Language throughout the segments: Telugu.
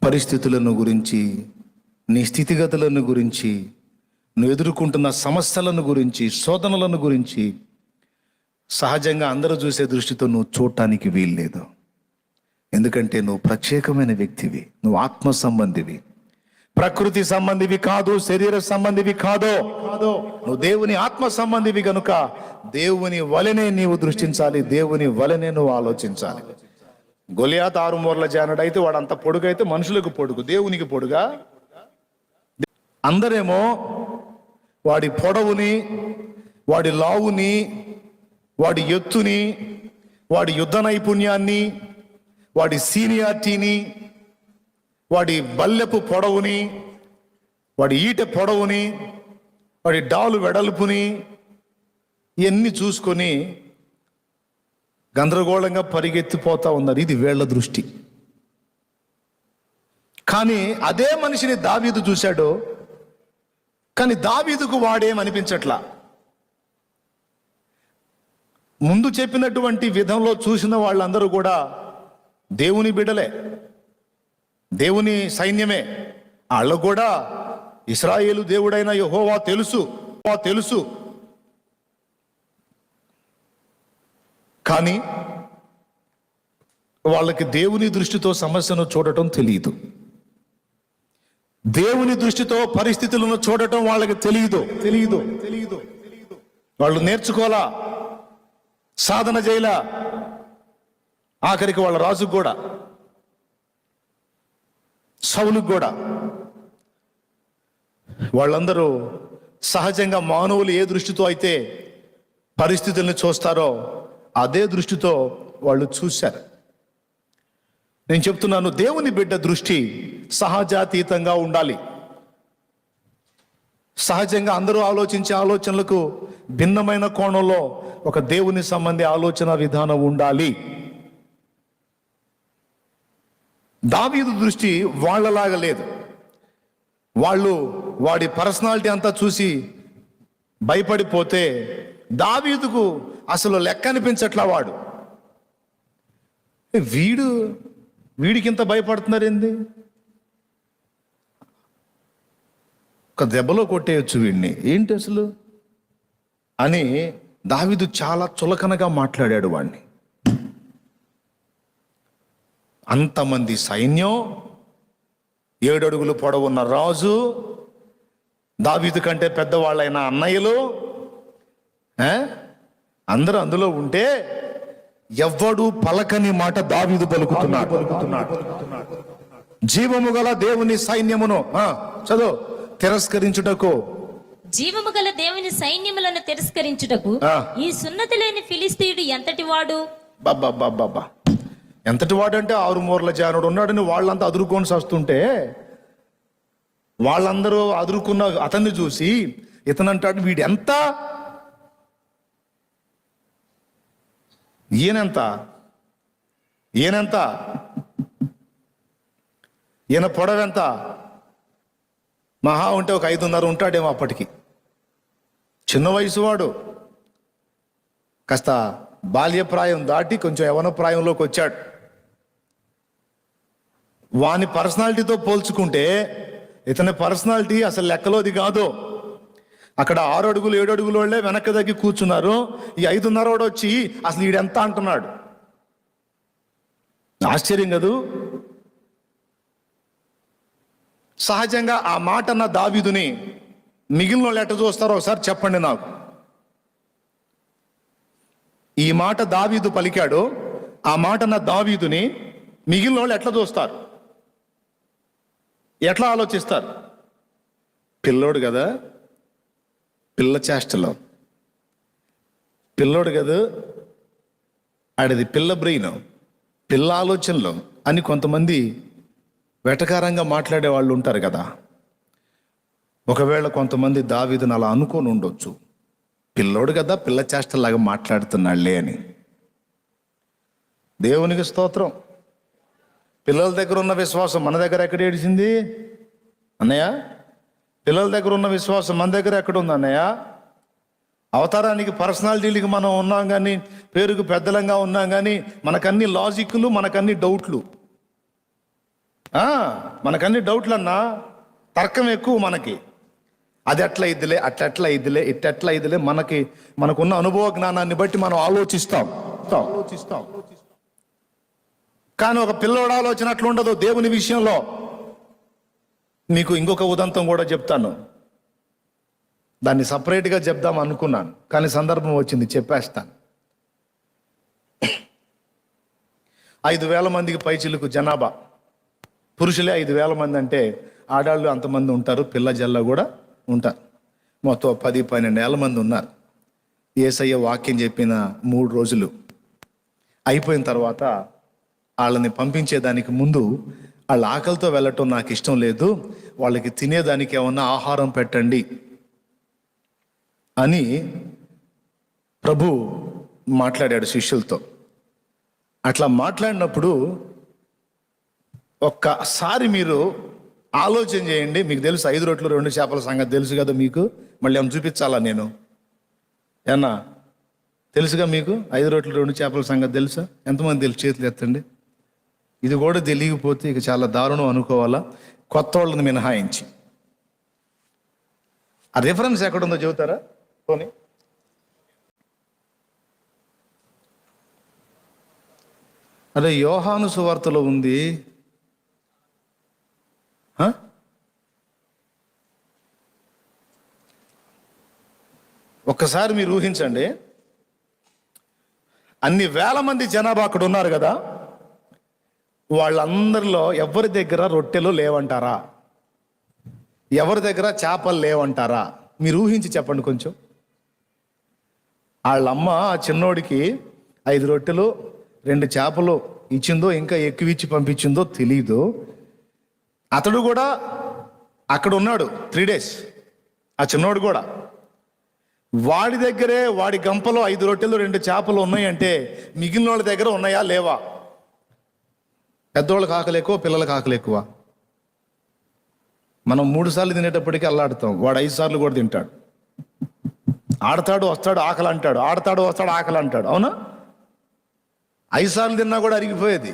పరిస్థితులను గురించి, నీ స్థితిగతులను గురించి, నువ్వు ఎదుర్కొంటున్న సమస్యలను గురించి, శోధనలను గురించి సహజంగా అందరూ చూసే దృష్టితో నువ్వు చూడటానికి వీల్లేదు. ఎందుకంటే నువ్వు ప్రత్యేకమైన వ్యక్తివి, నువ్వు ఆత్మ సంబంధివి, ప్రకృతి సంబంధివి కాదు, శరీర సంబంధివి కాదు. నువ్వు దేవుని ఆత్మ సంబంధివి గనుక దేవుని వలనే నీవు దృష్టించాలి, దేవుని వలనే నువ్వు ఆలోచించాలి. గొలియాతు 6 మూరల జానుడు అయితే వాడు అంత పొడుగైతే మనుషులకు పొడుగు, దేవునికి పొడుగా? అందరేమో వాడి పొడవుని, వాడి లావుని, వాడి ఎత్తుని, వాడి యుద్ధ నైపుణ్యాన్ని, వాడి సీనియారిటీని, వాడి బల్లెపు పొడవుని, వాడి ఈట పొడవుని, వాడి డాలు వెడల్పుని ఇవన్నీ చూసుకొని గందరగోళంగా పరిగెత్తిపోతా ఉన్నారు. ఇది వీళ్ళ దృష్టి. కానీ అదే మనిషిని దావీదు చూశాడు. కానీ దావీదుకు వాడేమనిపించట్లా. ముందు చెప్పినటువంటి విధంలో చూసిన వాళ్ళందరూ కూడా దేవుని బిడ్డలే, దేవుని సైన్యమే. వాళ్ళకు కూడా ఇశ్రాయేలు దేవుడైన యెహోవా తెలుసు. కానీ వాళ్ళకి దేవుని దృష్టితో సమస్యను చూడటం తెలియదు, దేవుని దృష్టితో పరిస్థితులను చూడటం వాళ్ళకి తెలియదు. వాళ్ళు నేర్చుకోలా, సాధన చేయలా. ఆఖరికి వాళ్ళ రాజుకు కూడా, సౌలుకు కూడా వాళ్ళందరూ సహజంగా మానవులు ఏ దృష్టితో అయితే పరిస్థితుల్ని చూస్తారో అదే దృష్టితో వాళ్ళు చూశారు. నేను చెప్తున్నాను, దేవుని బిడ్డ దృష్టి సహజాతీతంగా ఉండాలి. సహజంగా అందరూ ఆలోచించే ఆలోచనలకు భిన్నమైన కోణంలో ఒక దేవుని సంబంధి ఆలోచన విధానం ఉండాలి. దావీదు దృష్టి వాళ్ళలాగా లేదు. వాళ్ళు వాడి పర్సనాలిటీ అంతా చూసి భయపడిపోతే దావీదుకు అసలు లెక్క అనిపించట్లా. వీడికి ఇంత భయపడుతున్నారు ఏంది? ఒక దెబ్బలో కొట్టేయచ్చు వీడిని, ఏంటి అసలు అని దావీదు చాలా చులకనగా మాట్లాడాడు వాడిని. అంతమంది సైన్యం, 7 అడుగులు పొడవున్న రాజు, దావీదు కంటే పెద్దవాళ్ళైన అన్నయ్యలు అందరూ అందులో ఉంటే ఎవ్వడు పలకని మాట దావీదు పలుకుతున్నాడు. జీవము గల దేవుని సైన్యమును చదువు తిరస్కరించుటకు, జీవము గల దేవుని సైన్యములను తిరస్కరించుటకు ఈ సున్నతి లేని ఫిలిస్తీయుడు ఎంతటి వాడు? బాబా ఎంతటి వాడు అంటే 6 మూరల జానుడు ఉన్నాడని వాళ్ళంతా అదురుకొని వస్తుంటే వాళ్ళందరూ అదురుకున్న అతన్ని చూసి ఇతనంటాడు, వీడు ఎంత, ఈయనెంత, ఈయన పొడవెంత? మహా ఉంటే ఒక 5.5 ఉంటాడేమో అప్పటికి. చిన్న వయసు వాడు, కాస్త బాల్యప్రాయం దాటి కొంచెం యవ్వన ప్రాయంలోకి వచ్చాడు. వాని పర్సనాలిటీతో పోల్చుకుంటే ఇతని పర్సనాలిటీ అసలు లెక్కలోది కాదు. అక్కడ 6 అడుగులు 7 అడుగుల వాళ్ళే వెనక్కి తగ్గి కూర్చున్నారు. ఈ 5.5 వాడు వచ్చి అసలు వీడెంత అంటున్నాడు. ఆశ్చర్యం కదూ. సహజంగా ఆ మాట అన్న దావీదుని మిగిలిన వాళ్ళు ఎట్ట చూస్తారో ఒకసారి చెప్పండి నాకు. ఈ మాట దావీదు పలికాడు, ఆ మాట అన్న దావీదుని మిగిలిన వాళ్ళు ఎట్లా చూస్తారు, ఎట్లా ఆలోచిస్తారు? పిల్లోడు కదా, పిల్ల చేష్టలో పిల్లోడు కదా, ఆడిది పిల్ల బ్రెయిన్, పిల్ల ఆలోచనలో అని కొంతమంది వెటకారంగా మాట్లాడే వాళ్ళు ఉంటారు కదా. ఒకవేళ కొంతమంది దావీదుని అలా అనుకొని ఉండొచ్చు, పిల్లోడు కదా పిల్ల చేష్టలాగా మాట్లాడుతున్నాళ్లే అని. దేవునికి స్తోత్రం. పిల్లల దగ్గర ఉన్న విశ్వాసం మన దగ్గర ఎక్కడ ఏడిసింది అన్నయ్య? పిల్లల దగ్గర ఉన్న విశ్వాసం మన దగ్గర ఎక్కడ ఉంది అన్నయ్య? అవతారానికి, పర్సనాలిటీలకి మనం ఉన్నాం కానీ, పేరుకు పెద్దలంగా ఉన్నాం కానీ మనకన్నీ లాజిక్లు, మనకన్నీ డౌట్లు. మనకన్నీ డౌట్లన్నా, తర్కం ఎక్కువ మనకి. అది ఎట్లా ఇద్దిలే, అట్లా ఇద్దిలే, ఇట్లా ఇద్దిలే. మనకున్న అనుభవ జ్ఞానాన్ని బట్టి మనం ఆలోచిస్తాం. కానీ ఒక పిల్లోడు ఆలోచన అట్లా ఉండదు దేవుని విషయంలో. మీకు ఇంకొక ఉదంతం కూడా చెప్తాను. దాన్ని సపరేట్గా చెప్దాం అనుకున్నాను, కానీ సందర్భం వచ్చింది, చెప్పేస్తాను. 5,000 మందికి పైచిలుకు జనాభా, పురుషులే 5,000 మంది అంటే ఆడాళ్ళు అంతమంది ఉంటారు, పిల్ల జల్ల కూడా ఉంటారు. మొత్తం 10-12 మంది ఉన్నారు. యేసయ్య వాక్యం చెప్పిన 3 రోజులు అయిపోయిన తర్వాత వాళ్ళని పంపించేదానికి ముందు, వాళ్ళ ఆకలితో వెళ్ళటం నాకు ఇష్టం లేదు, వాళ్ళకి తినేదానికి ఏమన్నా ఆహారం పెట్టండి అని ప్రభు మాట్లాడాడు శిష్యులతో. అట్లా మాట్లాడినప్పుడు ఒక్కసారి మీరు ఆలోచన చేయండి. మీకు తెలుసు 5 రొట్టెలు 2 చేపల సంగతి తెలుసు కదా మీకు. మళ్ళీ ఏమైనా చూపించాలా నేను? ఏమన్నా తెలుసుగా మీకు? 5 రొట్టెలు 2 చేపల సంగతి తెలుసా? ఎంతమంది తెలుసు? చేతులు ఎత్తండి. ఇది కూడా తెలియకపోతే ఇక చాలా దారుణం అనుకోవాలా, కొత్త వాళ్ళని మినహాయించి. ఆ రిఫరెన్స్ ఎక్కడుందో చెబుతారా పోనీ? అదే యోహాను సువార్తలో ఉంది. ఒక్కసారి మీరు ఊహించండి, అన్ని వేల మంది జనాభా అక్కడ ఉన్నారు కదా, వాళ్ళందరిలో ఎవరి దగ్గర రొట్టెలు లేవంటారా? ఎవరి దగ్గర చేపలు లేవంటారా? మీరు ఊహించి చెప్పండి కొంచెం. వాళ్ళమ్మ ఆ చిన్నోడికి 5 రొట్టెలు 2 చేపలు ఇచ్చిందో, ఇంకా ఎక్కువ ఇచ్చి పంపించిందో తెలీదు. అతడు కూడా అక్కడ ఉన్నాడు 3 days. ఆ చిన్నోడు కూడా వాడి దగ్గరే, వాడి గంపలో 5 రొట్టెలు 2 చేపలు ఉన్నాయంటే మిగిలిన వాళ్ళ దగ్గర ఉన్నాయా లేవా? పెద్దోళ్ళకి ఆకలి ఎక్కువ, పిల్లలకి ఆకలి ఎక్కువ. మనం 3 సార్లు తినేటప్పటికీ అల్లాడుతాం, వాడు 5 సార్లు కూడా తింటాడు. ఆడతాడు వస్తాడు ఆకలి అంటాడు, ఆడతాడు వస్తాడు ఆకలి అంటాడు. అవునా? 5 సార్లు తిన్నా కూడా అరిగిపోయేది.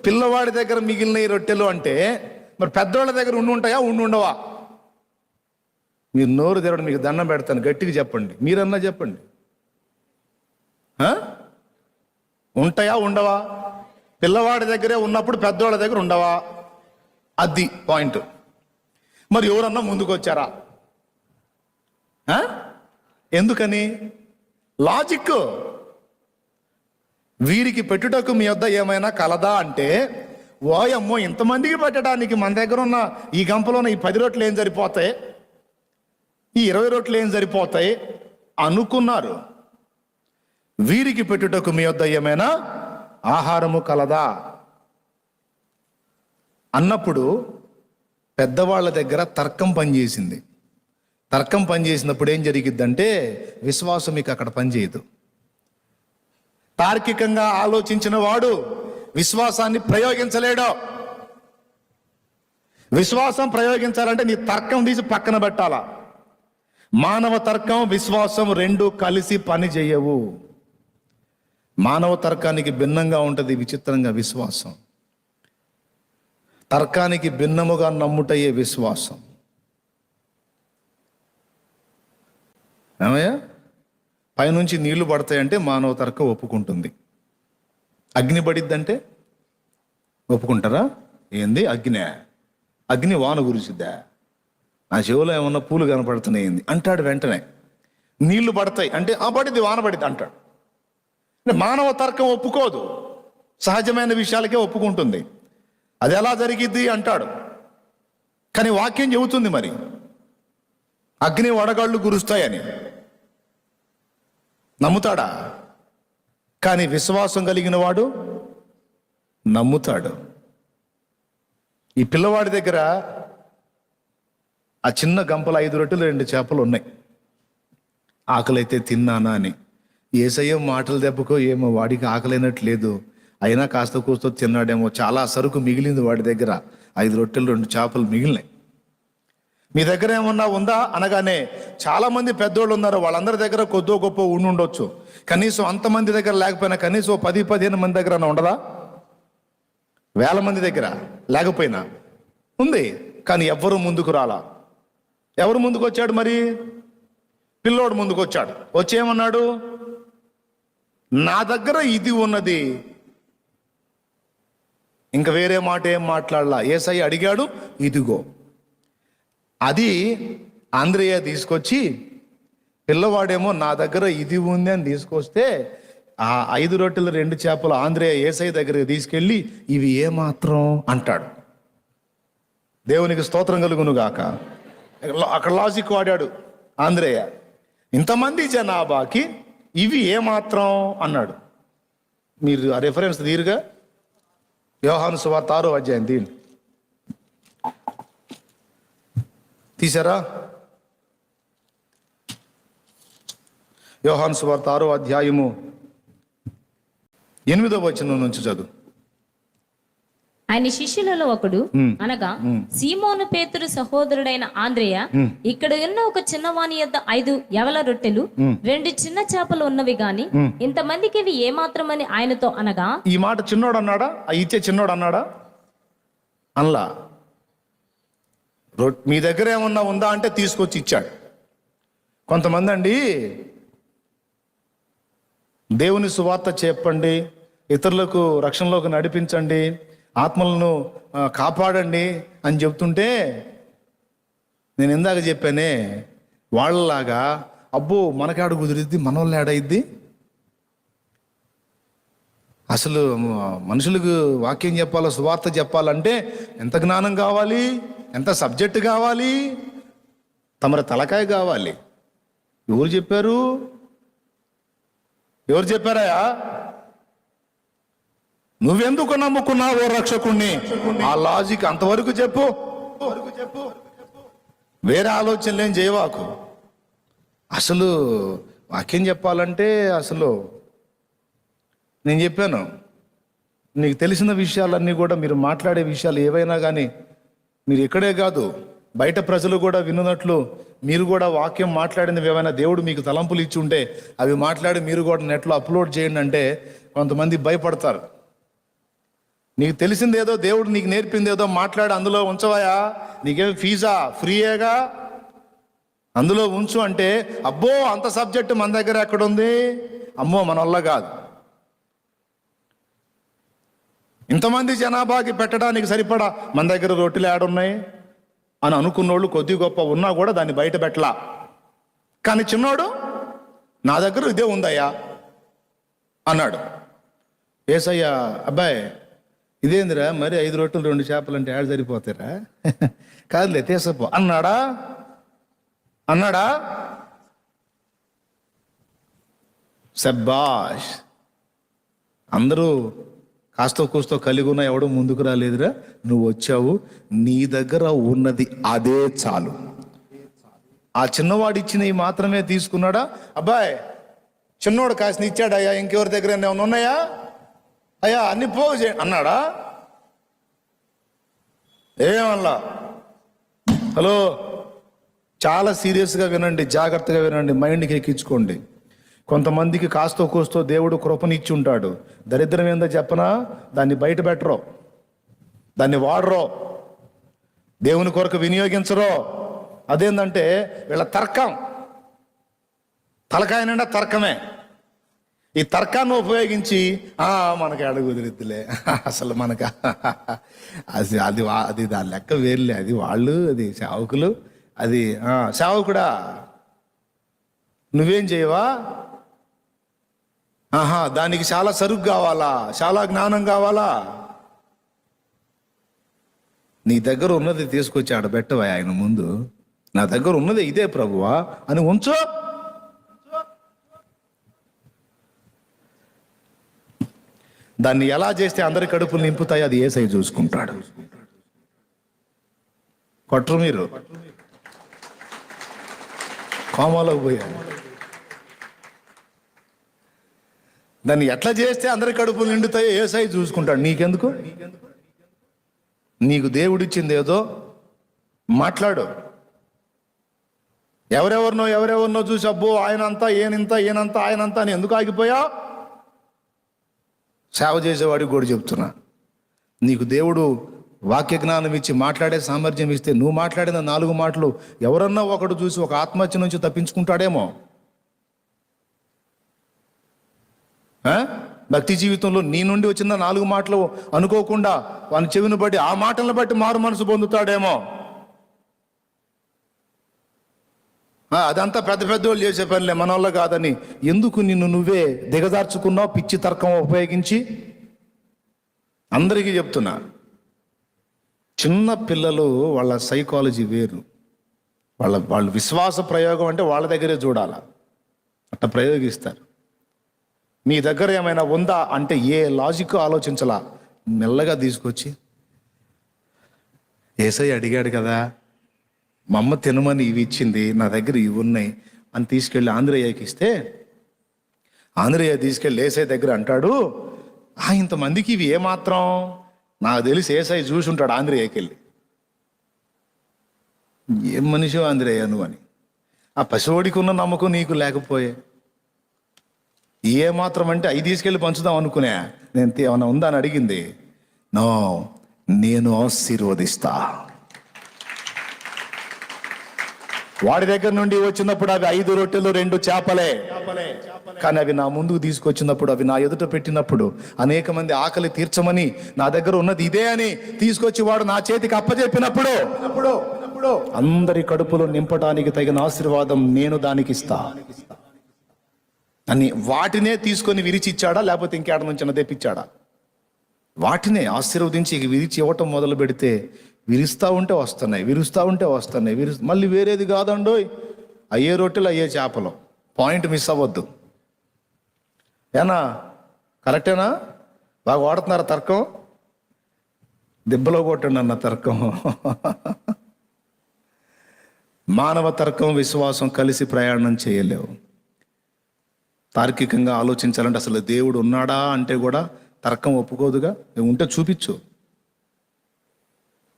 పిల్లవాడి దగ్గర మిగిలిన ఈ రొట్టెలు అంటే మరి పెద్దోళ్ళ దగ్గర ఉంటాయా ఉండవా? మీరు నోరు తెరవడం, మీకు దండం పెడతాను, గట్టిగా చెప్పండి. మీరన్నా చెప్పండి, ఉంటాయా ఉండవా? పిల్లవాడి దగ్గరే ఉన్నప్పుడు పెద్దవాళ్ళ దగ్గర ఉండవా? అది పాయింట్. మరి ఎవరన్నా ముందుకు వచ్చారా? ఎందుకని? లాజిక్. వీరికి పెట్టుటకు మీ వద్ద ఏమైనా కలదా అంటే, ఓయమ్మో ఇంతమందికి పెట్టడానికి మన దగ్గర ఉన్న ఈ గంపలోన ఈ 10 రొట్టెలు ఏం సరిపోతాయి, ఈ 20 రొట్టెలు ఏం సరిపోతాయి అనుకున్నారు. వీరికి పెట్టుటకు మీ వద్ద ఏమైనా ఆహారము కలదా అన్నప్పుడు పెద్దవాళ్ళ దగ్గర తర్కం పనిచేసింది. తర్కం పనిచేసినప్పుడు ఏం జరిగిద్దంటే విశ్వాసం మీకు అక్కడ పనిచేయదు. తార్కికంగా ఆలోచించిన వాడు విశ్వాసాన్ని ప్రయోగించలేడు. విశ్వాసం ప్రయోగించాలంటే నీ తర్కం తీసి పక్కన పెట్టాలా. మానవ తర్కం, విశ్వాసం 2 కలిసి పని చేయవు. మానవ తర్కానికి భిన్నంగా ఉంటుంది విచిత్రంగా విశ్వాసం. తర్కానికి భిన్నముగా నమ్ముటయే విశ్వాసం. ఏమయ్యా, పైనుంచి నీళ్లు పడతాయంటే మానవ తర్కం ఒప్పుకుంటుంది. అగ్ని పడిద్దంటే ఒప్పుకుంటారా? ఏంది అగ్ని వాన గురిసిద్దా? నా చెవులో ఏమన్నా పూలు కనపడుతున్నాయి అంటాడు వెంటనే. నీళ్లు పడతాయి అంటే పడిద్ది, వాన పడిద్ది అంటాడు. అంటే మానవ తర్కం ఒప్పుకోదు, సహజమైన విషయాలకే ఒప్పుకుంటుంది. అది ఎలా జరిగిద్ది అంటాడు. కానీ వాక్యం చెబుతుంది మరి అగ్ని వడగళ్ళు కురుస్తాయని. నమ్ముతాడా? కానీ విశ్వాసం కలిగిన వాడు నమ్ముతాడు. ఈ పిల్లవాడి దగ్గర ఆ చిన్న గంపలు 5 రొట్టెలు 2 చేపలు ఉన్నాయి. ఆకలైతే తిన్నానా అని. యేసయ్య మాటలు దెబ్బకో ఏమో వాడికి ఆకలైనట్టు లేదు, అయినా కాస్త కూస్తో తిన్నాడేమో. చాలా సరుకు మిగిలింది వాడి దగ్గర, 5 రొట్టెలు 2 చేపలు మిగిలినాయి. మీ దగ్గర ఏమన్నా ఉందా అనగానే చాలా మంది పెద్దోళ్ళు ఉన్నారు, వాళ్ళందరి దగ్గర కొద్దో గొప్ప ఉండొచ్చు. కనీసం అంతమంది దగ్గర లేకపోయినా కనీసం 10-15 మంది దగ్గర ఉండదా? వేల మంది దగ్గర లేకపోయినా ఉంది, కానీ ఎవ్వరూ ముందుకు రాలా. ఎవరు ముందుకు వచ్చాడు మరి? పిల్లోడు ముందుకు వచ్చాడు. వచ్చేమన్నాడు? నా దగ్గర ఇది ఉన్నది. ఇంక వేరే మాట ఏం మాట్లాడలా. యేసయ్య అడిగాడు, ఇదిగో. అది ఆంద్రేయ తీసుకొచ్చి, పిల్లవాడేమో నా దగ్గర ఇది ఉంది అని తీసుకొస్తే, ఆ 5 రొట్టెలు 2 చేపలు ఆంద్రేయ యేసయ్య దగ్గరికి తీసుకెళ్ళి, ఇవి ఏమాత్రం అంటాడు. దేవునికి స్తోత్రం కలుగును గాక. అక్కడ లాజిక్ వాడాడు ఆంద్రేయ. ఇంతమంది జనాభాకి ఇవి ఏమాత్రం అన్నాడు. మీరు ఆ రెఫరెన్స్ తీరుగా యోహాను సువార్త 6వ అధ్యాయం తీసారా? యోహాను సువార్త 6వ అధ్యాయము 8వ వచనం నుంచి చదువు. ఆయన శిష్యులలో ఒకడు, అనగా సీమోను పేతురు సహోదరుడైన ఆంద్రేయ, ఇక్కడ ఉన్న ఒక చిన్నవాని యొద్ద 5 యవల రొట్టెలు 2 చిన్న చేపలు ఉన్నవి గాని ఇంతమందికి ఇవి ఏమాత్రమని ఆయనతో అనగా. ఈ మాట చిన్నోడు అన్నాడా? ఇచ్చే చిన్నోడు అన్నాడా? అనలా. మీ దగ్గర ఏమన్నా ఉందా అంటే తీసుకొచ్చి ఇచ్చాడు. కొంతమంది అండి, దేవుని సువార్త చెప్పండి, ఇతరులకు రక్షణలోకి నడిపించండి, ఆత్మలను కాపాడండి అని చెప్తుంటే, నేను ఇందాక చెప్పానే, వాళ్ళలాగా అబ్బో మనకాడు కుదిరిద్ది, మనోళ్ళు ఏడయిద్ది. అసలు మనుషులకు వాక్యం చెప్పాలో, సువార్త చెప్పాలంటే ఎంత జ్ఞానం కావాలి, ఎంత సబ్జెక్ట్ కావాలి, తమరి తలకాయ కావాలి. ఎవరు చెప్పారు? ఎవరు చెప్పారయా? నువ్వెందుకు నమ్ముకున్నావో రక్షకుణ్ణి? ఆ లాజిక్ అంతవరకు చెప్పు. వేరే ఆలోచనలు ఏం చేయవాకు. అసలు వాక్యం చెప్పాలంటే, అసలు నేను చెప్పాను, నీకు తెలిసిన విషయాలన్నీ కూడా, మీరు మాట్లాడే విషయాలు ఏవైనా కానీ, మీరు ఇక్కడే కాదు బయట ప్రజలు కూడా విన్నట్లు, మీరు కూడా వాక్యం మాట్లాడినవి ఏమైనా దేవుడు మీకు తలంపులు ఇచ్చి ఉంటే అవి మాట్లాడి మీరు కూడా నెట్లో అప్లోడ్ చేయండి అంటే కొంతమంది భయపడతారు. నీకు తెలిసిందేదో, దేవుడు నీకు నేర్పిందేదో మాట్లాడి అందులో ఉంచవాయా? నీకేమి ఫీజా? ఫ్రీయేగా, అందులో ఉంచు అంటే, అబ్బో అంత సబ్జెక్టు మన దగ్గర ఎక్కడుంది, అమ్మో మన వల్ల కాదు. ఇంతమంది జనాభాకి పెట్టడానికి సరిపడా మన దగ్గర రొట్టెలు ఏడున్నాయి అని అనుకున్నోళ్ళు కొద్ది గొప్ప ఉన్నా కూడా దాన్ని బయట పెట్టలా. కానీ చిన్నోడు నా దగ్గర ఇదే ఉందయ్యా అన్నాడు. యేసయ్య, అబ్బాయి ఇదేందిరా మరి 5 రొట్టెలు 2 చేపలు అంటే ఏడు సరిపోతారా? కాదులే తీసపో అన్నాడా? సబ్బాష్. అందరూ కాస్తో కూస్తో కలిగి ఉన్న, ఎవడో ముందుకు రాలేదురా, నువ్వు వచ్చావు, నీ దగ్గర ఉన్నది అదే చాలు. ఆ చిన్నవాడు ఇచ్చినవి మాత్రమే తీసుకున్నాడా? అబ్బాయి చిన్నోడు కాసిన ఇచ్చాడయ్యా, ఇంకెవరి దగ్గర ఏమైనా ఉన్నాయా అయ్యా, అన్ని పోగు చే అన్నాడా? ఏమల్లా. హలో, చాలా సీరియస్గా వినండి, జాగ్రత్తగా వినండి, మైండ్కి ఎక్కించుకోండి. కొంతమందికి కాస్తో కూస్తో దేవుడు కృపనిచ్చి ఉంటాడు. దరిద్రం ఏందో చెప్పనా? దాన్ని బయట పెట్టరో, దాన్ని వాడరో, దేవుని కొరకు వినియోగించరో. అదేంటంటే వీళ్ళ తర్కం, తలకాయ నిండా తర్కమే. ఈ తర్కాన్ని ఉపయోగించి మనకి అడుగు కుదిరిద్దులే, అసలు మనకు అది అది అది దాని లెక్క వేరులే, అది వాళ్ళు, అది సేవకులు, అది సేవకుడా నువ్వేం చేయవా? దానికి చాలా సరుకు కావాలా, చాలా జ్ఞానం కావాలా? నీ దగ్గర ఉన్నది తీసుకొచ్చి ఆడబెట్టవా ఆయన ముందు. నా దగ్గర ఉన్నది ఇదే ప్రభువా అని ఉంచు. దాన్ని ఎలా చేస్తే అందరి కడుపులు నింపుతాయి అది యేసయ్య చూసుకుంటాడు. కొట్టరు మీరు, కోమాలోకి పోయారు. దాన్ని ఎట్లా చేస్తే అందరి కడుపులు నిండుతాయో యేసయ్య చూసుకుంటాడు. నీకెందుకు? నీకు దేవుడిచ్చింది ఏదో మాట్లాడు. ఎవరెవరినో చూసి అబ్బో ఆయనంతా ఈయనంతా ఆయనంతా అని ఎందుకు ఆగిపోయా? సేవ చేసేవాడికి కూడా చెప్తున్నా, నీకు దేవుడు వాక్య జ్ఞానం ఇచ్చి మాట్లాడే సామర్థ్యం ఇస్తే నువ్వు మాట్లాడిన 4 మాటలు ఎవరన్నా ఒకడు చూసి ఒక ఆత్మహత్య నుంచి తప్పించుకుంటాడేమో. భక్తి జీవితంలో నీ నుండి వచ్చిన 4 మాటలు అనుకోకుండా వాని చెవిని బట్టి ఆ మాటలను బట్టి మారు మనసు పొందుతాడేమో. అదంతా పెద్ద వాళ్ళు చేసే పనిలే, మన వల్ల కాదని ఎందుకు నిన్ను నువ్వే దిగజార్చుకున్నావు పిచ్చి తర్కం ఉపయోగించి? అందరికీ చెప్తున్నా, చిన్న పిల్లలు వాళ్ళ సైకాలజీ వేరు. వాళ్ళ విశ్వాస ప్రయోగం అంటే వాళ్ళ దగ్గరే చూడాల, అట్లా ప్రయోగిస్తారు. నీ దగ్గర ఏమైనా ఉందా అంటే ఏ లాజిక్ ఆలోచించలా, మెల్లగా తీసుకొచ్చి యేసయ్య అడిగాడు కదా, మా అమ్మ తినమని ఇవి ఇచ్చింది, నా దగ్గర ఇవి ఉన్నాయి అని తీసుకెళ్ళి ఆంధ్రయ్యకి ఇస్తే, ఆంధ్రయ్య తీసుకెళ్ళి యేసయ్య దగ్గర అంటాడు, ఇంతమందికి ఇవి ఏమాత్రం, నాకు తెలిసి యేసయ్య చూసి ఉంటాడు ఆంధ్రయ్యకి వెళ్ళి, ఏం మనిషి ఆంధ్రయ్య నువ్వు అని. ఆ పసివాడికి ఉన్న నమ్మకం నీకు లేకపోయే, ఏమాత్రం అంటే అవి తీసుకెళ్ళి పంచుదాం అనుకునే, నేను ఏమన్నా ఉందా అని అడిగింది. నో, నేను ఆశీర్వదిస్తా. వాడి దగ్గర నుండి వచ్చినప్పుడు అవి 5 రొట్టెలు 2 చేపలే, కానీ అవి నా ముందుకు తీసుకొచ్చినప్పుడు, అవి నా ఎదుట పెట్టినప్పుడు, అనేక మంది ఆకలి తీర్చమని నా దగ్గర ఉన్నది ఇదే అని తీసుకొచ్చి వాడు నా చేతికి అప్పచెప్పినప్పుడు అందరి కడుపులో నింపడానికి తగిన ఆశీర్వాదం నేను దానికి ఇస్తా అని వాటినే తీసుకొని విరిచి ఇచ్చాడా, లేకపోతే ఇంకేడ నుంచి తెప్పించాడా? వాటినే ఆశీర్వదించి విరిచి ఇవ్వటం మొదలు పెడితే విరుస్తూ ఉంటే వస్తున్నాయి. మళ్ళీ వేరేది కాదండోయ్, అయ్యే రొట్టెలు అయ్యే చేపలు. పాయింట్ మిస్ అవ్వద్దు. ఏనా కరెక్టేనా? బాగా వాడుతున్నారా తర్కం? దెబ్బలో కొట్టండి అన్న తర్కం. మానవ తర్కం విశ్వాసం కలిసి ప్రయాణం చేయలేవు. తార్కికంగా ఆలోచించాలంటే అసలు దేవుడు ఉన్నాడా అంటే కూడా తర్కం ఒప్పుకోదుగా. ఉంటే చూపించు.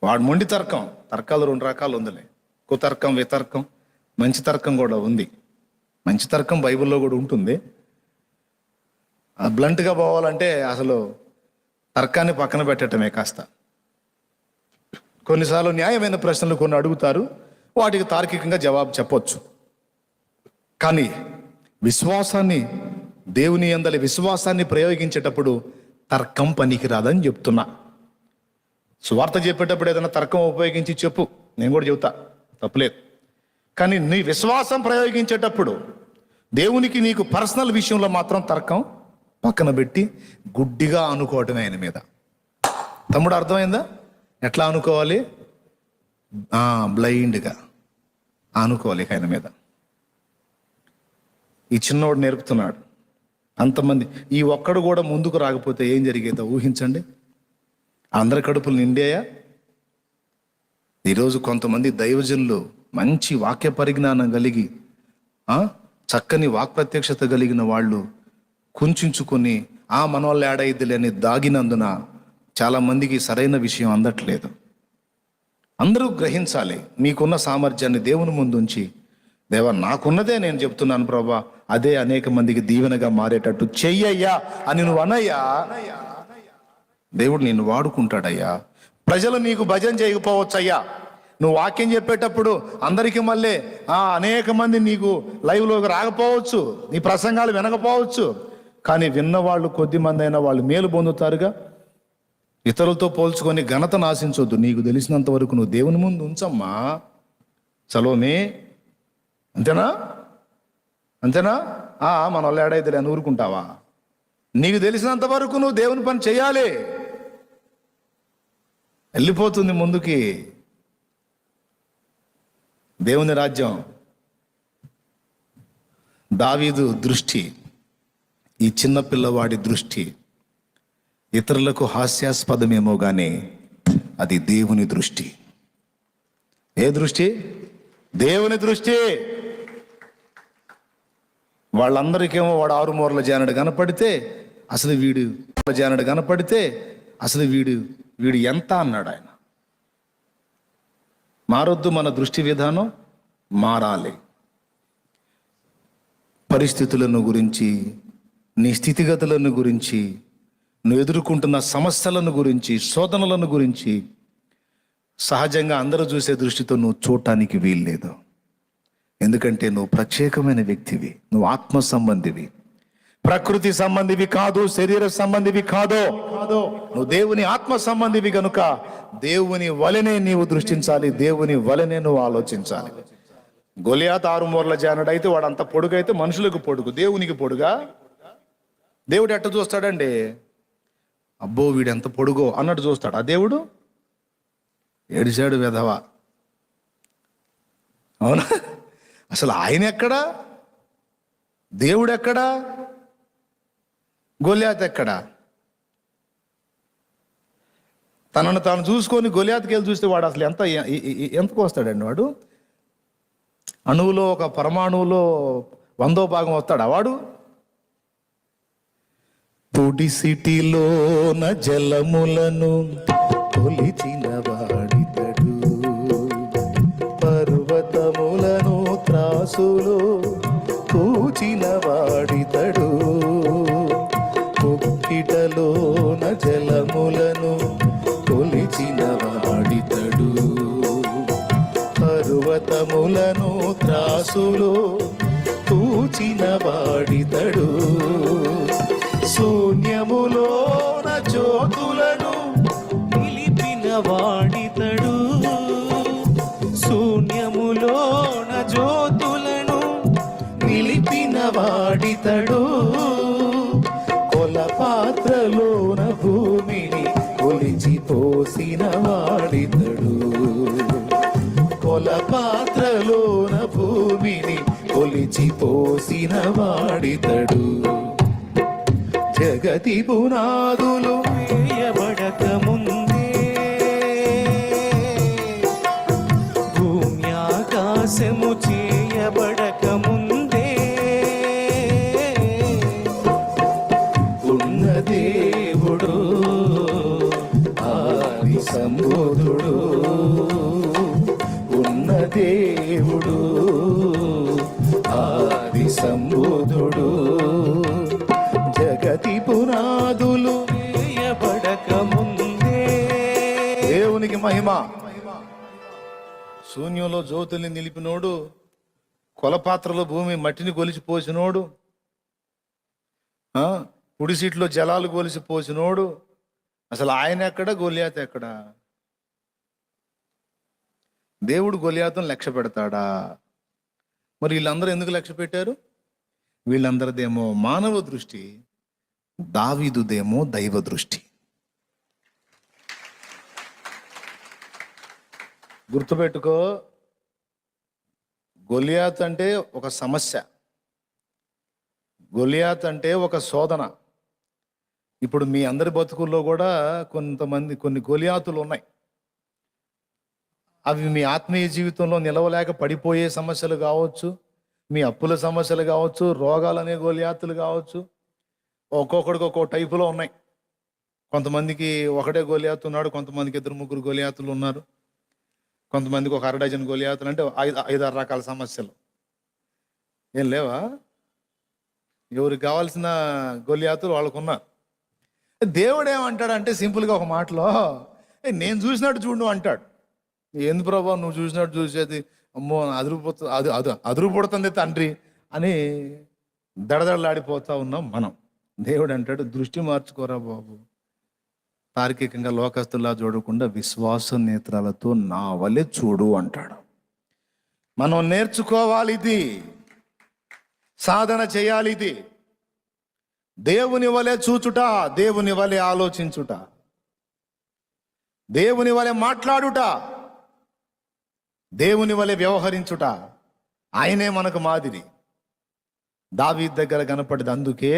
వాడు మొండి తర్కాలు 2 రకాలు ఉందిలే, కుతర్కం, వితర్కం, మంచి తర్కం కూడా ఉంది. మంచి తర్కం బైబిల్లో కూడా ఉంటుంది. బ్లంట్గా పోవాలంటే అసలు తర్కాన్ని పక్కన పెట్టడమే కాస్త. కొన్నిసార్లు న్యాయమైన ప్రశ్నలు కొన్ని అడుగుతారు, వాటికి తార్కికంగా జవాబు చెప్పొచ్చు. కానీ విశ్వాసాన్ని, దేవుని యందలి విశ్వాసాన్ని ప్రయోగించేటప్పుడు తర్కం పనికిరాదని చెప్తున్నా. సువార్త చెప్పేటప్పుడు ఏదైనా తర్కం ఉపయోగించి చెప్పు, నేను కూడా చెబుతా, తప్పులేదు. కానీ నీ విశ్వాసం ప్రయోగించేటప్పుడు దేవునికి నీకు పర్సనల్ విషయంలో మాత్రం తర్కం పక్కన పెట్టి గుడ్డిగా అనుకోవటమే ఆయన మీద. తమ్ముడు అర్థమైందా? ఎట్లా అనుకోవాలి? బ్లైండ్గా అనుకోవాలి ఆయన మీద. ఈ చిన్నోడు నేర్పుతున్నాడు. అంతమంది ఈ ఒక్కడు కూడా ముందుకు రాకపోతే ఏం జరిగేదో ఊహించండి. అందరి కడుపులు నిండాయా? ఈరోజు కొంతమంది దైవజనులు మంచి వాక్య పరిజ్ఞానం కలిగి, చక్కని వాక్ప్రత్యక్షత కలిగిన వాళ్ళు కుంచుకొని మన వాళ్ళు ఏడైద్దులే అని దాగినందున చాలామందికి సరైన విషయం అందట్లేదు. అందరూ గ్రహించాలి. మీకున్న సామర్థ్యాన్ని దేవుని ముందుంచి, దేవా నాకున్నదే నేను చెప్తున్నాను ప్రభా, అదే అనేక మందికి దీవెనగా మారేటట్టు చెయ్యయ్యా అని నువ్వు అనయ్యా, దేవుడు నిన్ను వాడుకుంటాడయ్యా. ప్రజలు నీకు భజన చేయకపోవచ్చయ్యా. నువ్వు వాక్యం చెప్పేటప్పుడు అందరికీ మళ్ళీ అనేక మంది నీకు లైవ్లోకి రాకపోవచ్చు, నీ ప్రసంగాలు వినకపోవచ్చు, కానీ విన్నవాళ్ళు కొద్ది మంది అయినా వాళ్ళు మేలు పొందుతారుగా. ఇతరులతో పోల్చుకొని ఘనతను ఆశించొద్దు. నీకు తెలిసినంత వరకు నువ్వు దేవుని ముందు ఉంచమ్మా. చలోమే, అంతేనా? మన వాళ్ళు ఏడైతే అని ఊరుకుంటావా? నీకు తెలిసినంత వరకు నువ్వు దేవుని పని చేయాలి. వెళ్ళిపోతుంది ముందుకి దేవుని రాజ్యం. దావీదు దృష్టి, ఈ చిన్న పిల్లవాడి దృష్టి ఇతరులకు హాస్యాస్పదమేమో కానీ అది దేవుని దృష్టి. ఏ దృష్టి? దేవుని దృష్టి. వాళ్ళందరికేమో వాడు 6 మూరల జానడు కనపడితే అసలు వీడు ఎంత అన్నాడు ఆయన. మారొద్దు, మన దృష్టి విధానం మారాలి. పరిస్థితులను గురించి, నీ స్థితిగతులను గురించి నువ్వు ఎదుర్కొంటున్న సమస్యలను గురించి, శోధనలను గురించి సహజంగా అందరూ చూసే దృష్టితో నువ్వు చూడటానికి వీల్లేదు. ఎందుకంటే నువ్వు ప్రత్యేకమైన వ్యక్తివి, నువ్వు ఆత్మ సంబంధివి, ప్రకృతి సంబంధివి కాదు, శరీర సంబంధివి కాదు. నువ్వు దేవుని ఆత్మ సంబంధివి గనుక దేవుని వలనే నీవు దృష్టించాలి, దేవుని వలనే నువ్వు ఆలోచించాలి. గొలియాతు 6 మూరల జానుడు అయితే వాడు అంత పొడుగైతే మనుషులకు పొడుగు, దేవునికి పొడుగా? దేవుడు ఎట్ట చూస్తాడండి? అబ్బో వీడు ఎంత పొడుగో అన్నట్టు చూస్తాడు. ఆ దేవుడు ఏడిచాడు వెధవ, అవునా? అసలు ఆయన ఎక్కడా? దేవుడు ఎక్కడా? గొలియాతు ఎక్కడా? తనను తాను చూసుకొని గొలియాతుకి వెళ్ళి చూస్తే వాడు అసలు ఎంతకు వస్తాడండి? వాడు అణువులో, ఒక పరమాణువులో 100వ భాగం వస్తాడా వాడు? పొడి సిటిలోన జలములను కొలిచిన వాడితడు, పర్వతములను త్రాసులో తూచిన వాడితడు, కుక్కిటలోన జలములను కొలిచిన వాడితడు, పర్వతములను త్రాసులో తూచిన వాడితడు, శూన్యములోన జ్యోతులను నిలిపిన వాడితడు, శూన్యములోన జ్యోతులను నిలిపిన వాడితడు, కొల పాత్రలోన భూమిని కొలిచి పోసిన వాడితడు, కొల పాత్రలోన భూమిని కొలిచి పోసిన వాడితడు, జగతి పునాదులు వేయబడక ముందే, భూమి ఆకాశము చేయబడక ముందే, ఉన్న దేవుడు ఆది సంబోధుడు, ఉన్న దేవుడు ఆది సంబోధుడు, జగతి పునాదులు వేయబడక ముందే. దేవునికి మహిమ. శూన్యంలో జ్యోతుల్ని నిలిపినోడు, కొలపాత్రలో భూమి మట్టిని కొలిచి పోసినోడు, కుడిసీట్లో జలాలు కొలిసి పోసినోడు, అసలు ఆయన ఎక్కడ? గొలియాతు ఎక్కడ? దేవుడు గొలియాతును లక్ష్య పెడతాడా? మరి వీళ్ళందరూ ఎందుకు లక్ష్య పెట్టారు? వీళ్ళందరిదేమో మానవ దృష్టి, దావీదుదేమో దైవ దృష్టి. గుర్తుపెట్టుకో, గొలియాతు అంటే ఒక సమస్య, గొలియాతు అంటే ఒక శోధన. ఇప్పుడు మీ అందరి బతుకుల్లో కూడా కొన్ని గొలియాతులు ఉన్నాయి. అవి మీ ఆత్మీయ జీవితంలో నిలవలేక పడిపోయే సమస్యలు కావచ్చు, మీ అప్పుల సమస్యలు కావచ్చు, రోగాలనే గొలియాతులు కావచ్చు. ఒక్కొక్కడికి ఒక్కో టైపులో ఉన్నాయి. కొంతమందికి ఒకటే గొలియాతు ఉన్నాడు, కొంతమందికి 2-3 గొలియాతులు ఉన్నారు, కొంతమందికి ఒక 1/2 గొలియాతులు, అంటే 5-6 రకాల సమస్యలు. ఏం లేవా? ఎవరికి కావాల్సిన గొలియాతులు వాళ్ళకు ఉన్నారు. దేవుడు ఏమంటాడంటే సింపుల్గా ఒక మాటలో, నేను చూసినట్టు చూడు అంటాడు. ఏంది ప్రభా నువ్వు చూసినట్టు చూసేది? అమ్మో అదురుపుడుతుంది తండ్రి అని దడదడలాడిపోతా ఉన్నాం మనం. దేవుడు అంటాడు, దృష్టి మార్చుకోరా బాబు, తార్కికంగా లోకస్తులా చూడకుండా విశ్వాస నేత్రాలతో నా వలె చూడు అంటాడు. మనం నేర్చుకోవాలి, ఇది సాధన చేయాలి. ఇది దేవుని వలె చూచుట, దేవుని వలె ఆలోచించుట, దేవుని వలె మాట్లాడుట, దేవుని వలె వ్యవహరించుట. ఆయనే మనకు మాదిరి. దావీదు దగ్గర కనపడదు. అందుకే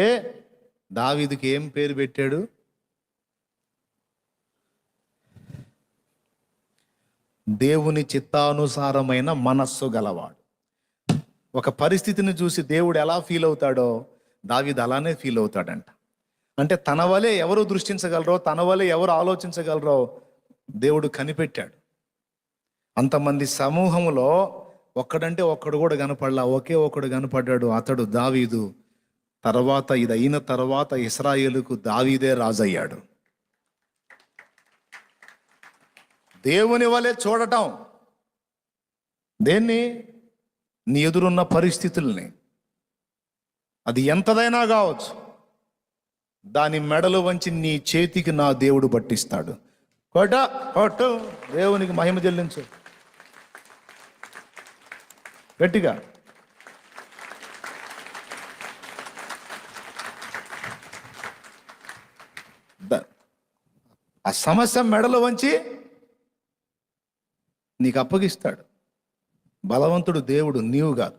దావీదుకి ఏం పేరు పెట్టాడు? దేవుని చిత్తానుసారమైన మనస్సు గలవాడు. ఒక పరిస్థితిని చూసి దేవుడు ఎలా ఫీల్ అవుతాడో దావీదు అలానే ఫీల్ అవుతాడంట. అంటే తన వలె ఎవరు దృష్టించగలరో, తన వలె ఎవరు ఆలోచించగలరో దేవుడు కనిపెట్టాడు. అంతమంది సమూహంలో ఒక్కడంటే ఒక్కడు కూడా కనపడలా, ఒకే ఒక్కడు కనపడ్డాడు. అతడు దావీదు. తర్వాత ఇది అయిన తర్వాత ఇశ్రాయేలుకు దావీదే రాజయ్యాడు. దేవుని వలె చూడటం దేన్ని? నీ ఎదురున్న పరిస్థితుల్ని, అది ఎంతదైనా కావచ్చు, దాని మెడలు వంచి నీ చేతికి నా దేవుడు పట్టిస్తాడు. కొట్టు, దేవునికి మహిమ చెల్లించు గట్టిగా. ఆ సమస్య మెడలు వంచి నీకు అప్పగిస్తాడు. బలవంతుడు దేవుడు, నీవు కాదు.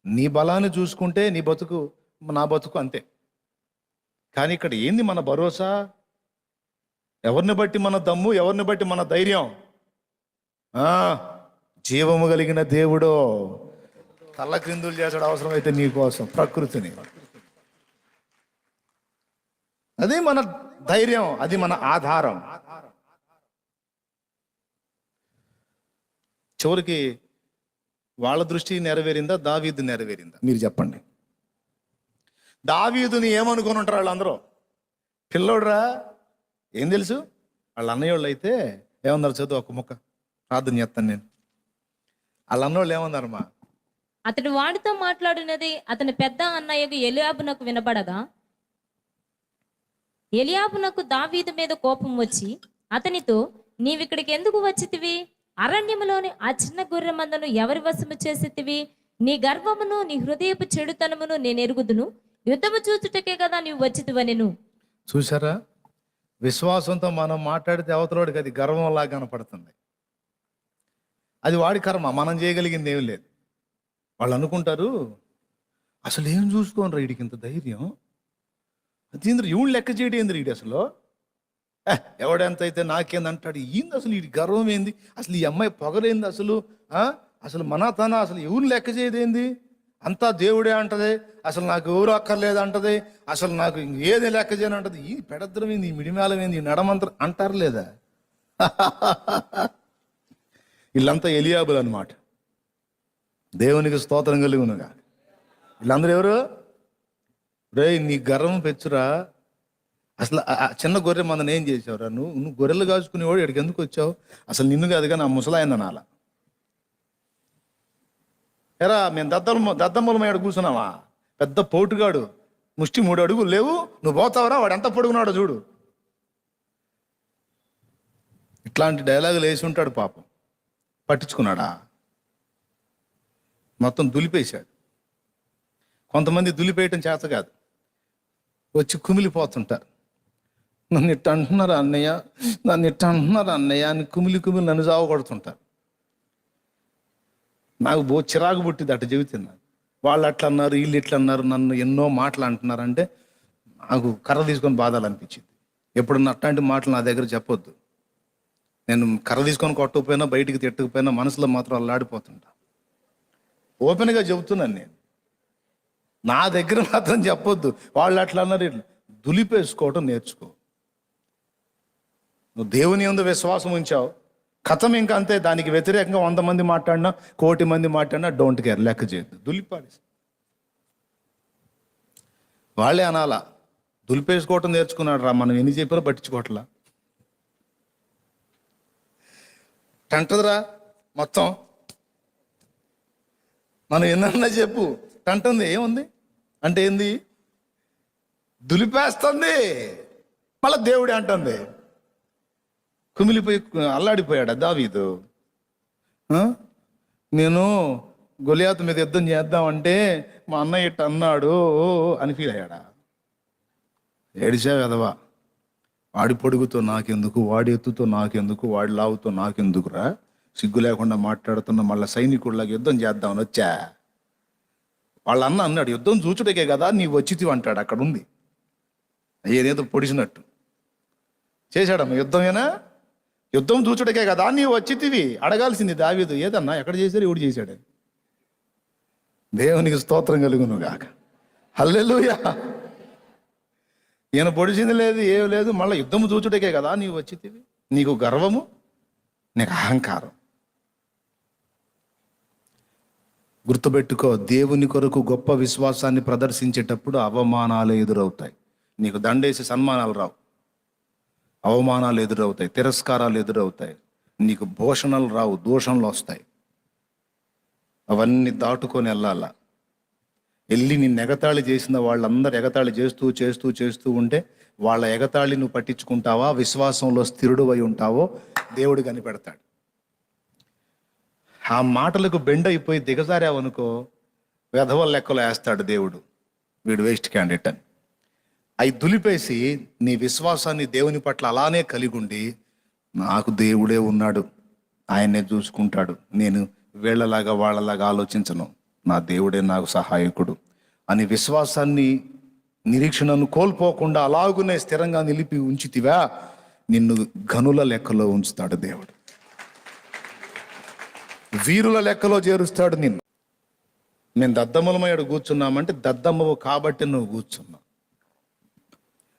నీ బలాన్ని చూసుకుంటే నీ బతుకు, నా బతుకు అంతే. కానీ ఇక్కడ ఏంది మన భరోసా? ఎవరిని బట్టి మన దమ్ము, ఎవరిని బట్టి మన ధైర్యం? జీవము కలిగిన దేవుడో తల్ల క్రిందులు చేసాడు అవసరమైతే నీ కోసం ప్రకృతిని. అది మన ధైర్యం, అది మన ఆధారం. చివరికి వాళ్ళ దృష్టి నెరవేరిందా, దావీదు నెరవేరిందా? మీరు చెప్పండి. దావీదుని ఏమనుకుని ఉంటారు వాళ్ళందరూ? పిల్లోడ్రా, ఏం తెలుసు? వాళ్ళ అన్నయ్య వాళ్ళు అయితే ఏమన్నారు? చదువు ఒక ముక్క ప్రార్థన చేస్తాను నేను. వాళ్ళ అన్నోళ్ళు ఏమన్నారమ్మా? అతడు వాడితో మాట్లాడినది అతని పెద్ద అన్నయ్యకు ఎలియాబునకు వినబడగా, ఎలియాబునకు దావీదు మీద కోపం వచ్చి అతనితో, నీవిక్కడికి ఎందుకు వచ్చితివి? అరణ్యములోని ఆ చిన్న గొర్రె మందను ఎవరి వశము చేసేతివి? నీ గర్వమును నీ హృదయపు చెడుతనమును నేను ఎరుగుదును. యుద్ధము చూచుటకే కదా నీవు వచ్చితివనెను. చూసారా? విశ్వాసంతో మనం మాట్లాడితే అవతలోడికి అది గర్వంలా కనపడుతుంది. అది వాడి కర్మ, మనం చేయగలిగింది ఏం లేదు. వాళ్ళు అనుకుంటారు, అసలు ఏం చూసుకోనరా వీడికి ఇంత ధైర్యం, అది ఈవిడు లెక్క చేయడం ఏంది వీడి, అసలు ఎవడెంత అయితే నాకేందంటాడు, ఏంది అసలు వీడి గర్వం ఏంది, అసలు ఈ అమ్మాయి పొగరేంది, అసలు మనతన అసలు ఎవరు లెక్క చేయదేంది, అంతా దేవుడే అంటది, అసలు నాకు ఎవరు అక్కర్లేదు అంటది, అసలు నాకు ఏది లెక్క చేయని అంటది. ఈ పెడద్రం ఏంది, ఈ మిడిమేళం ఏంది, ఈ నడమంతరం అంటారు లేదా? వీళ్ళంతా ఎలియాబులు అనమాట. దేవునికి స్తోత్రం కలుగునుగా. వీళ్ళందరూ ఎవరు? రే, నీ గర్వం పెంచురా. అసలు ఆ చిన్న గొర్రె మందని ఏం చేసావురా? నువ్వు గొర్రెలు కాచుకునేవాడు ఇక్కడికి ఎందుకు వచ్చావు? అసలు నిన్ను కాదుగా నా ముసలాయన నాల. ఎరా, మేము దద్దమ్మల ఇక్కడ కూర్చున్నావా? పెద్ద పోటుగాడు, ముష్టి 3 అడుగులు లేవు, నువ్వు పోతావరా? వాడు ఎంత పొడుగున్నాడో చూడు. ఇట్లాంటి డైలాగులు వేసి ఉంటాడు పాపం. పట్టించుకున్నాడా? మొత్తం దులిపేశాడు. కొంతమంది దులిపేయటం చేత కాదు, వచ్చి కుమిలిపోతుంటారు. నన్ను ఇట్ట అంటున్నారు అన్నయ్య, నన్ను ఇట్ట అంటున్నారు అన్నయ్య అని కుమిలి నన్ను జావ కొడుతుంటారు. నాకు చిరాకు పుట్టింది అట్ట చెబుతున్నారు. వాళ్ళు అట్లా అన్నారు, వీళ్ళు ఇట్లా అన్నారు, నన్ను ఎన్నో మాటలు అంటున్నారంటే నాకు కర్ర తీసుకొని బాధాలనిపించింది. ఎప్పుడన్నా అట్లాంటి మాటలు నా దగ్గర చెప్పొద్దు. నేను కర్ర తీసుకొని కొట్టకపోయినా, బయటికి తిట్టకపోయినా మనసులో మాత్రం అల్లాడిపోతుంటా. ఓపెన్గా చెబుతున్నాను నేను. నా దగ్గర మాత్రం చెప్పొద్దు. వాళ్ళు అట్లా అన్నారు, దులిపేసుకోవటం నేర్చుకో. నువ్వు దేవుని యందు విశ్వాసం ఉంచావు, కథం ఇంకా అంతే. దానికి వ్యతిరేకంగా 100 మంది మాట్లాడినా, 1,000,000 మంది మాట్లాడినా డోంట్ కేర్, లెక్క చేయద్దు. దులిపాడి వాళ్ళే అనాలా, దులిపేసుకోవటం నేర్చుకున్నాడు రా. మనం ఎన్ని చెప్పారో పట్టించుకోవట్లా. టంటదిరా మొత్తం. మనం ఎన్నన్నా చెప్పు, టంటుంది. ఏముంది అంటే ఏంది? దులిపేస్తుంది. మళ్ళా దేవుడే అంటుంది. కుమిలిపోయి అల్లాడిపోయాడు దావీదు. నేను గొలియాతు మీద యుద్ధం చేద్దామంటే మా అన్నయ్య ఇట్ట అన్నాడు అని ఫీల్ అయ్యాడా? ఏడిచా కదవా. వాడి పొడుగుతో నాకెందుకు, వాడి ఎత్తుతో నాకెందుకు, వాడి లావుతో నాకెందుకురా? సిగ్గు లేకుండా మాట్లాడుతున్న మళ్ళీ సైనికుడిలాగా యుద్ధం చేద్దామని వచ్చా. వాళ్ళ అన్న అన్నాడు, యుద్ధం చూచుటకే కదా నీ వచ్చితివి అంటాడు. అక్కడ ఉంది ఏదేదో పొడిచినట్టు చేశాడమ్మ. యుద్ధమేనా? యుద్ధం చూచుటకే కదా నీ వచ్చితివి. అడగాల్సింది దావీదు, ఏదన్నా ఎక్కడ చేశారు, ఎవడు చేశాడు? దేవునికి స్తోత్రం కలుగును గాక. హల్లెలూయా. ఈయన పొడిచింది లేదు, ఏం లేదు. మళ్ళీ యుద్ధము చూచుటకే కదా నీవు వచ్చితివి. నీకు గర్వము, నీకు అహంకారం. గుర్తుపెట్టుకో, దేవుని కొరకు గొప్ప విశ్వాసాన్ని ప్రదర్శించేటప్పుడు అవమానాలు ఎదురవుతాయి. నీకు దండేసి సన్మానాలు రావు, అవమానాలు ఎదురవుతాయి, తిరస్కారాలు ఎదురవుతాయి, నీకు భూషణలు రావు, దూషణలు వస్తాయి. అవన్నీ దాటుకొని వెళ్ళాల. వెళ్ళి నిన్ను ఎగతాళి చేసిన వాళ్ళందరూ ఎగతాళి చేస్తూ చేస్తూ చేస్తూ ఉంటే వాళ్ళ ఎగతాళి నువ్వు పట్టించుకుంటావా, విశ్వాసంలో స్థిరుడు అయి ఉంటావో దేవుడు కనిపెడతాడు. ఆ మాటలకు బెండ్ అయిపోయి దిగజారావనుకో, వెధవల లెక్కలో వేస్తాడు దేవుడు, వీడు వేస్ట్ క్యాండిడేట్ అని. అవి దులిపేసి నీ విశ్వాసాన్ని దేవుని పట్ల అలానే కలిగి ఉండి, నాకు దేవుడే ఉన్నాడు, ఆయన్నే చూసుకుంటాడు, నేను వీళ్ళలాగా వాళ్ళలాగా ఆలోచించను, నా దేవుడే నాకు సహాయకుడు అని విశ్వాసాన్ని, నిరీక్షణను కోల్పోకుండా అలాగునే స్థిరంగా నిలిపి ఉంచితివా, నిన్ను ఘనుల లెక్కలో ఉంచుతాడు దేవుడు, వీరుల లెక్కలో చేరుస్తాడు నిన్ను. మేము దద్దమ్మలమయ్యాడు కూర్చున్నామంటే దద్దమ్మవు కాబట్టి నువ్వు కూర్చున్నావు,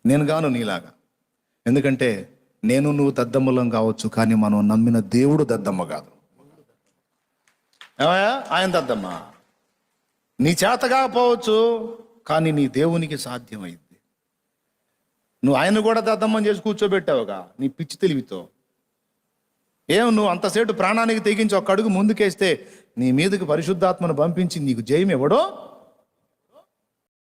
నేను గాను నీలాగా. ఎందుకంటే నేను నువ్వు దద్దమ్మలం కావచ్చు, కానీ మనం నమ్మిన దేవుడు దద్దమ్మ కాదు. ఏమయ్యా, ఆయన దద్దమ్మ. నీ చేత కాకపోవచ్చు, కానీ నీ దేవునికి సాధ్యమైంది. నువ్వు ఆయన కూడా దద్దమ్మని చేసి కూర్చోబెట్టావుగా నీ పిచ్చి తెలివితో. ఏం నువ్వు అంతసేటు ప్రాణానికి తెగించి ఒక్క అడుగు ముందుకేస్తే నీ మీదకి పరిశుద్ధాత్మను పంపించి నీకు జయం ఎవడో